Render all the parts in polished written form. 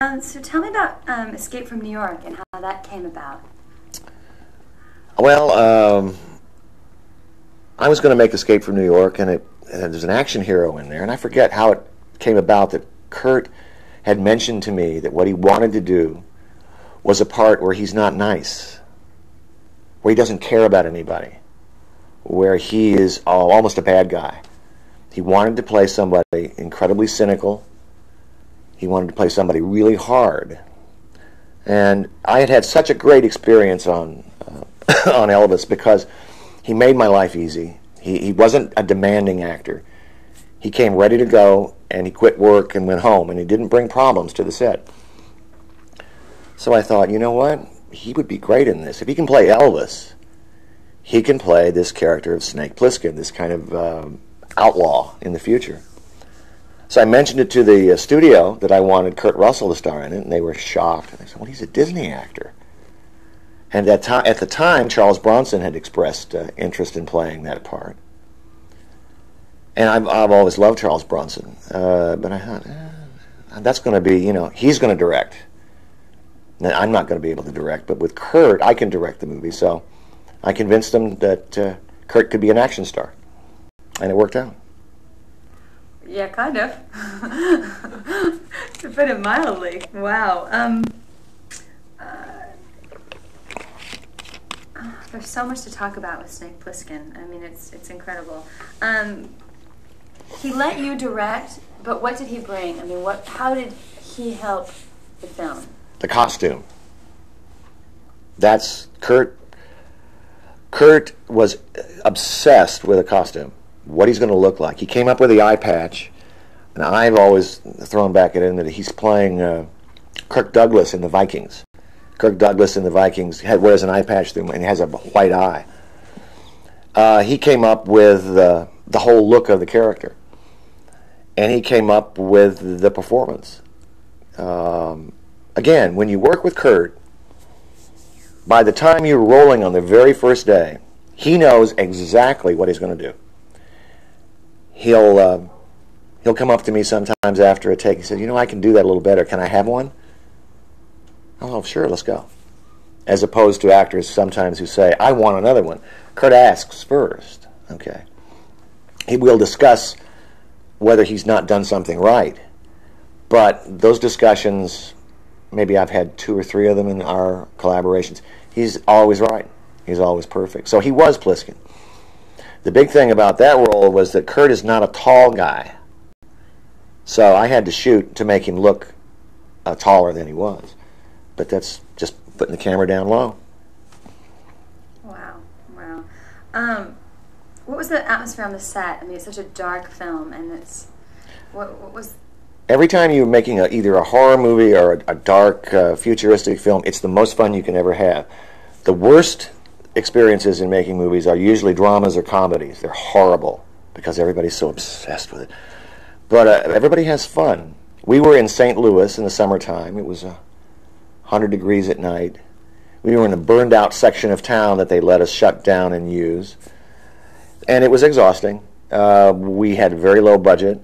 So tell me about Escape from New York and how that came about. Well, I was going to make Escape from New York, and there's an action hero in there, and I forget how it came about that Kurt had mentioned to me that what he wanted to do was a part where he's not nice, where he doesn't care about anybody, where he is almost a bad guy. He wanted to play somebody incredibly cynical. He wanted to play somebody really hard. And I had had such a great experience on on Elvis because he made my life easy. He wasn't a demanding actor. He came ready to go, and he quit work and went home, and he didn't bring problems to the set. So I thought, you know what? He would be great in this. If he can play Elvis, he can play this character of Snake Plissken, this kind of outlaw in the future. So I mentioned it to the studio that I wanted Kurt Russell to star in it, and they were shocked. And they said, well, he's a Disney actor. And at the time, Charles Bronson had expressed interest in playing that part. And I've always loved Charles Bronson. But I thought, that's going to be, he's going to direct. Now, I'm not going to be able to direct, but with Kurt, I can direct the movie. So I convinced them that Kurt could be an action star. And it worked out. Yeah, kind of. To put it mildly. Wow. There's so much to talk about with Snake Plissken. I mean, it's incredible. He let you direct, but what did he bring? I mean, how did he help the film? The costume. That's Kurt. Kurt was obsessed with a costume. What he's going to look like. He came up with the eye patch, and I've always thrown back at him that he's playing Kirk Douglas in the Vikings. Kirk Douglas in the Vikings wears an eye patch through him, and he has a white eye. He came up with the whole look of the character, and he came up with the performance. Again, when you work with Kurt, by the time you're rolling on the very first day, he knows exactly what he's going to do. He'll come up to me sometimes after a take. He said, I can do that a little better. Can I have one? Oh, sure, let's go. As opposed to actors sometimes who say, I want another one. Kurt asks first. Okay. He will discuss whether he's not done something right. But those discussions, maybe I've had 2 or 3 of them in our collaborations, he's always right. He's always perfect. So he was Plissken. The big thing about that role was that Kurt is not a tall guy. So I had to shoot to make him look taller than he was. But that's just putting the camera down low. Wow, wow. What was the atmosphere on the set? I mean, it's such a dark film, and what was... Every time you're making either a horror movie or a dark, futuristic film, it's the most fun you can ever have. The worst experiences in making movies are usually dramas or comedies. They're horrible because everybody's so obsessed with it. But everybody has fun. We were in St. Louis in the summertime. It was 100 degrees at night. We were in a burned out section of town that they let us shut down and use. And it was exhausting. We had a very low budget.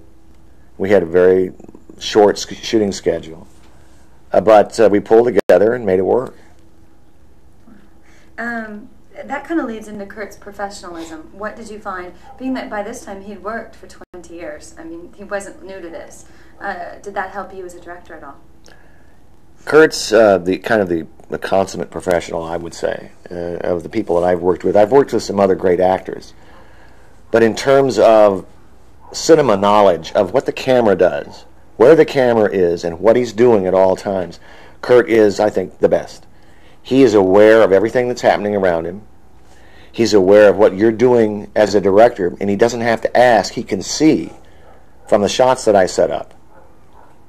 We had a very short shooting schedule. But we pulled together and made it work. That kind of leads into Kurt's professionalism. What did you find, being that by this time he'd worked for 20 years? I mean, he wasn't new to this. Did that help you as a director at all? Kurt's the consummate professional, I would say, of the people that I've worked with. I've worked with some other great actors. But in terms of cinema knowledge of what the camera does, where the camera is, and what he's doing at all times, Kurt is, I think, the best. He is aware of everything that's happening around him. He's aware of what you're doing as a director, and he doesn't have to ask. He can see from the shots that I set up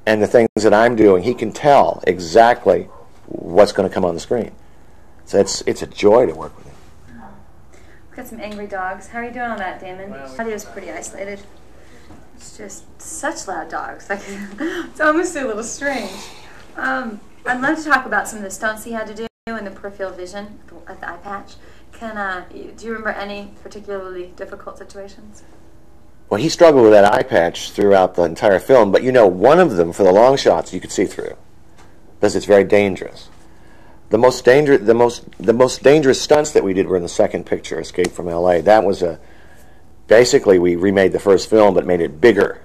and the things that I'm doing. He can tell exactly what's going to come on the screen. So it's a joy to work with him. We've got some angry dogs. How are you doing on that, Damon? Well, Audio's pretty isolated. It's just such loud dogs. It's almost a little strange. I'd love to talk about some of the stunts he had to do in the peripheral vision at the eye patch. Do you remember any particularly difficult situations? Well, he struggled with that eye patch throughout the entire film, but one of them, for the long shots, you could see through. because it's very dangerous. The most dangerous stunts that we did were in the second picture, Escape from L.A. That was basically we remade the first film but made it bigger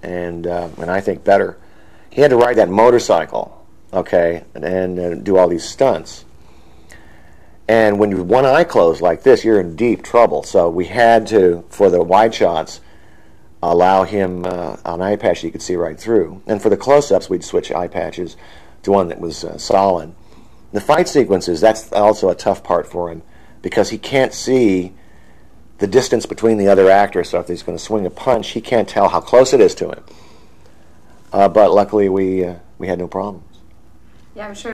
and I think better. He had to ride that motorcycle, okay, and do all these stunts. And when you have one eye closed like this, you're in deep trouble. So we had to, for the wide shots, allow him an eye patch you could see right through. And for the close-ups, we'd switch eye patches to one that was solid. The fight sequences, that's also a tough part for him because he can't see the distance between the other actors. So if he's going to swing a punch, he can't tell how close it is to him. But luckily, we had no problems. Yeah, I'm sure.